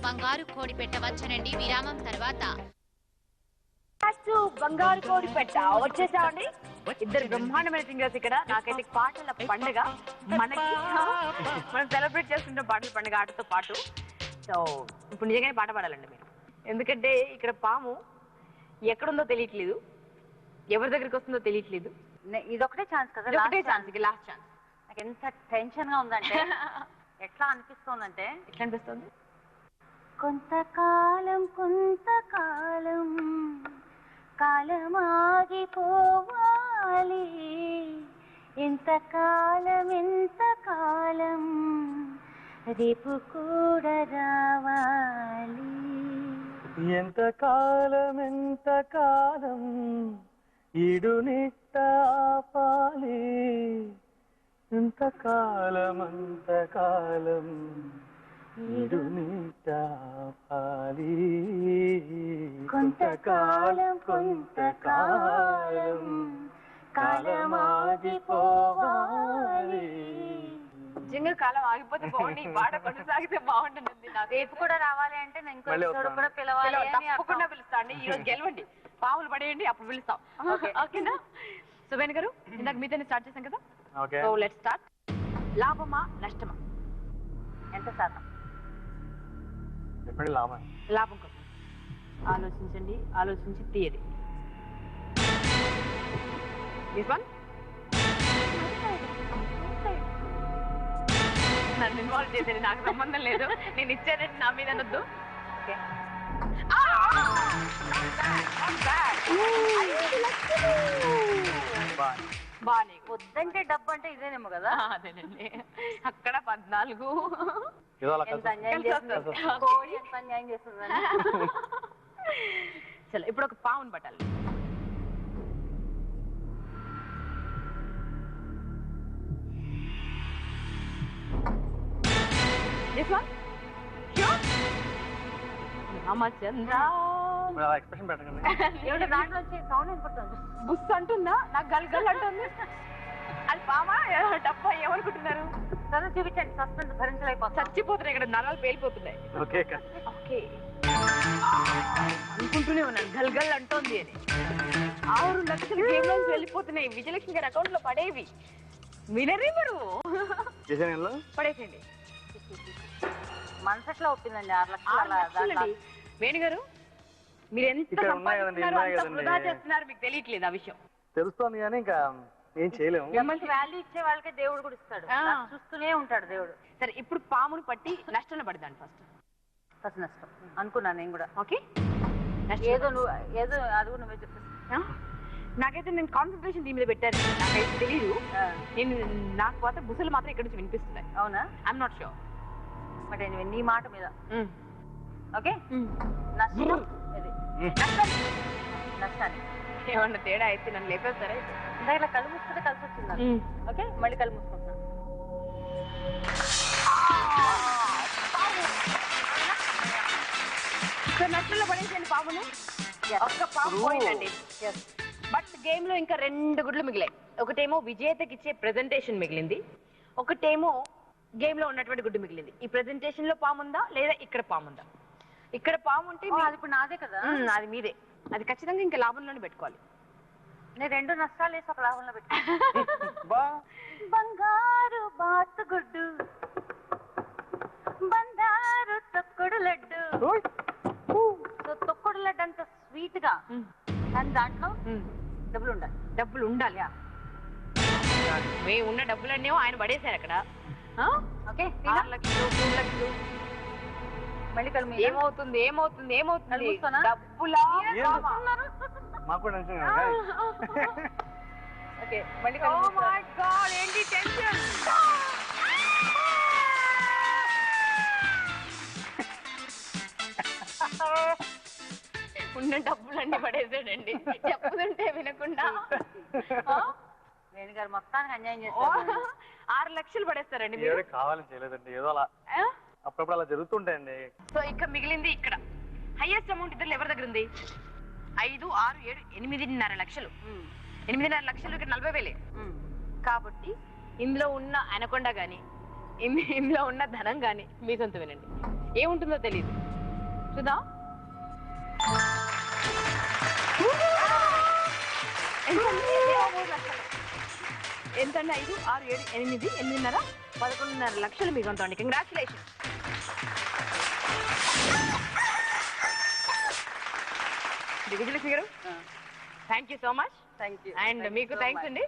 బంగారు కోడి పెట్ట వచ్చనండి విరామం తర్వాత. బంగారు కోడి పెట్ట వచ్చేసామండి. ఇద్దరు బ్రహ్మాండమైన సింగర్స్ ఇక్కడ. నాకైతే పాటల పండుగ, మనకి మనం సెలబ్రేట్ చేస్తుంటాం పాటల పండుగ ఆటతో పాటు. సో ఇప్పుడు నిజంగానే పాట పాడాలండి మీరు, ఎందుకంటే ఇక్కడ పాము ఎక్కడుందో తెలియట్లేదు, ఎవరి దగ్గరికి వస్తుందో తెలియట్లేదు. ఇదొకటే ఛాన్స్ కదా, ఒకటే ఛాన్స్, ఇది లాస్ట్ ఛాన్స్. నాకు ఎంత టెన్షన్ గా ఉందంటే ఎట్లా అనిపిస్తోందంటే, ఎట్లా అనిపిస్తుంది? కొంతకాలం కొంతకాలం కాలమాగిపోవాలి, ఎంతకాలం ఎంతకాలం రేపు కూడా రావాలి. ఎంతకాలం ఎంతకాలం ఇడునిట్ట ఆపాలి, ఎంతకాలం అంతకాలం ఇడునిట్ట ఆపాలి. కొంతకాలం కొంతకాలం కాలమాగిపోవాలి. నిజంగా కాలం ఆగిపోతే బాగుంది, ఈ పాట కొనసాగితే బాగుంటుంది. రేపు కూడా రావాలి అంటే నేను ఇంకో ఎపిసోడ్ కూడా పిలవాలి అని తప్పకుండా పిలుస్తాండి. ఈ రోజు గెలవండి, పాములు పడేయండి, అప్పుడు పిలుస్తాం. ఓకేనా? సుబేన్ గారు, ఇందాక మీతోనే స్టార్ట్ చేశాం కదా, సో లెట్స్ స్టార్ట్. లాభమా నష్టమా? ఎంత శాతం? లాభం కోసం ఆలోచించండి, ఆలోచించి తీయది. నన్ను ఇన్వాల్వ్ చేసేది, నాకు సంబంధం లేదు. నేను ఇచ్చానంటే నా మీద అనొద్దు. బాగా వద్దంటే డబ్బు అంటే ఇదేనేమో కదా. అదేనండి, అక్కడ 14. ఎంత అన్యాయం చేస్తుంది కోడి, ఎంత అన్యాయం చేస్తుంది. చలో ఇప్పుడు ఒక పావును పట్టాలి. రామచంద్ర దాంట్లో వచ్చే సౌండ్ వినపడుతుంది. బుస్ అంటుందా? నాకు గల్ గల్ అంటుంది. అది పామా డబ్బా? ఏమనుకుంటున్నారు? సరే చూపించండి, సస్పెన్స్ భరించలేకపోతుంది. చచ్చిపోతున్నాయి, ఇక్కడ నరాలు పేలిపోతున్నాయి. ఓకే అనుకుంటూనే ఉన్నాను గల్ గల్ అంటోంది అని. 6 లక్షలు గేమ్ లోకి వెళ్ళిపోతున్నాయి, విజయలక్ష్మి గారి అకౌంట్ లో పడేవి. వినరే మీరు, పడేసేయండి. మనసట్లో ఒప్పిందండి 6 లక్షలు. వేణు గారు, మీరు ఎంత సంపాదిస్తున్నారు, అంత వృధా చేస్తున్నారు, మీకు తెలియట్లేదు ఆ విషయం. తెలుస్తోంది కానీ ఇంకా ఏం చేయలేము. మిమ్మల్ని వాల్యూ ఇచ్చే వాళ్ళకే దేవుడు కూడా ఇస్తాడు, చూస్తూనే ఉంటాడు దేవుడు. సరే ఇప్పుడు పామును పట్టి నష్టంలో పడదాను. ఫస్ట్ నష్టం అనుకున్నాను నేను కూడా. ఓకే, ఏదో అది కూడా నువ్వే చెప్పేస్తా. నాకైతే నేను కాన్సన్ట్రేషన్ దీని మీద పెట్టాను, నాకైతే తెలీదు. నేను నాకు పోతే బుసలు మాత్రం ఇక్కడ నుంచి వినిపిస్తున్నాయి. అవునా? ఐఎమ్ నాట్ షూర్, బట్ నీ మాట మీద. ఓకే, నష్టం నష్టాన్ని ఏమన్నా తేడా అయితే నన్ను లేపేస్తారా? ఇందాక ఇలా కళ్ళు మూసుకుంటే కలిసి వచ్చింది. ఓకే, మళ్ళీ కళ్ళు మూసుకుంటున్నాను. నష్టంలో పడేసేయండి పామును. ఒక్క పాము పోయిందండి. బట్ గేమ్ లో ఇంకా 2 గుడ్లు మిగిలాయి. ఒకటేమో విజేతకి ఇచ్చే ప్రెజెంటేషన్ మిగిలింది, ఒకటేమో గేమ్ లో ఉన్నటువంటి గుడ్డు మిగిలింది. ఈ ప్రెజెంటేషన్ లో పాము ఉందా లేదా ఇక్కడ పాము ఉందా? ఇక్కడ పాము ఉంటే అది ఇప్పుడు నాదే కదా. అది మీదే, అది ఖచ్చితంగా ఇంకా లాభంలోనే పెట్టుకోవాలి. నేను 2 నష్టాలు వేసి ఒక లాభంలో పెట్టుకోవాలి. బంగారు బాతుగుడ్డు, బంగారు తొక్కుడు లడ్డు. తొక్కుడు లడ్డు అంత స్వీట్ గా, కానీ దాంట్లో డబ్బులు ఉండాలి. మేము ఉన్న డబ్బులన్నీ ఆయన పడేశారు అక్కడ. ఓకే, 6 లక్షలు 3 లక్షలు. మళ్ళీ కళ్ళు ఏమవుతుంది ఏమవుతుంది ఏమవుతుంది? డబ్బులా? ఓకే, మళ్ళీ ఏంటి టెన్షన్? ఉన్న డబ్బులన్నీ పడేసాడండి, చెప్పుతుంటే వినకుండా. వేణు గారు మొత్తానికి అన్యాయం చేస్తారు. 6 లక్షలు పడేస్తారండి. కావాలని చేయలేదండి, ఏదో అలా అప్పుడప్పుడు అలా జరుగుతుంటాయండి. సో ఇక్కడ మిగిలింది, ఇక్కడ హైయెస్ట్ అమౌంట్ ఇద్దరు ఎవరి దగ్గర ఉంది? 5, 6, 7, 8.5 లక్షలు. 8.5 లక్షలు ఇక్కడ 40,000. కాబట్టి ఇందులో ఉన్న అనకొండ గాని ఇందులో ఉన్న ధనం కానీ మీ సొంత వినండి. ఏముంటుందో తెలియదు. చూద్దాం. ఎంతండి? 5, 6, 7, 8, 8.5, 11.5 లక్షలు మీ సొంతం అండి. కంగ్రాచులేషన్. విజయలక్ష్మి గారు, thank you so much. And మీకు థ్యాంక్స్ అండి.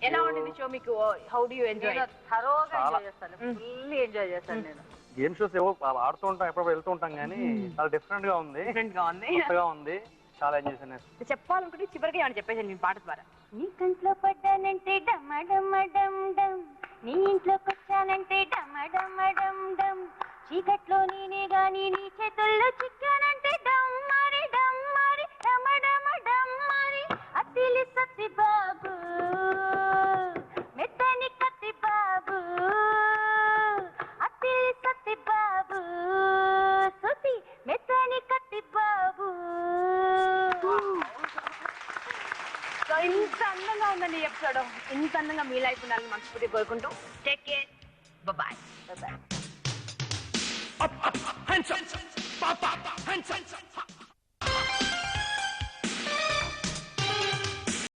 ఎలా ఉండింది షో మీకు? How do you enjoy? థరోగా ఎంజాయ్ చేస్తాను, ఫుల్లీ ఎంజాయ్ చేస్తాను నేను. గేమ్ షోస్ ఏవో ఆడుతూ ఉంటాం, ఎప్పుడప్పుడు వెళ్తూ ఉంటాం, కానీ చాలా డిఫరెంట్ గా ఉంది, కొత్తగా ఉంది. చాలా ఎంజాయ్ చేశాను. చెప్పాలనుకుంటే చివరికి ఏమని చెప్పేసాను మీ పాట ద్వారా. నీ కంట్లో పడ్డానంటే డమ డమ డమ్ డమ్, నీ ఇంట్లోకి వచ్చానంటే డమ డమ డమ్ డమ్, చీకట్లో నేనే గాని నీ చేతుల్లో చిక్కానంటే డమ్మరి డమ్మరి డమ డమ డమ్మరి. అతిలి సత్తి బాబు, మెత్తని కత్తి బాబు, అతిలి సత్తి బాబు, సుతి మెత్తని కత్తి బాబు. సో ఇంత అందంగా ఉందండి ఈ ఎపిసోడ్. ఇంత అందంగా మీ లైఫ్ ఉండాలని మనస్ఫూర్తి కోరుకుంటూ take care, bye. Up, hands up, pop, hands up.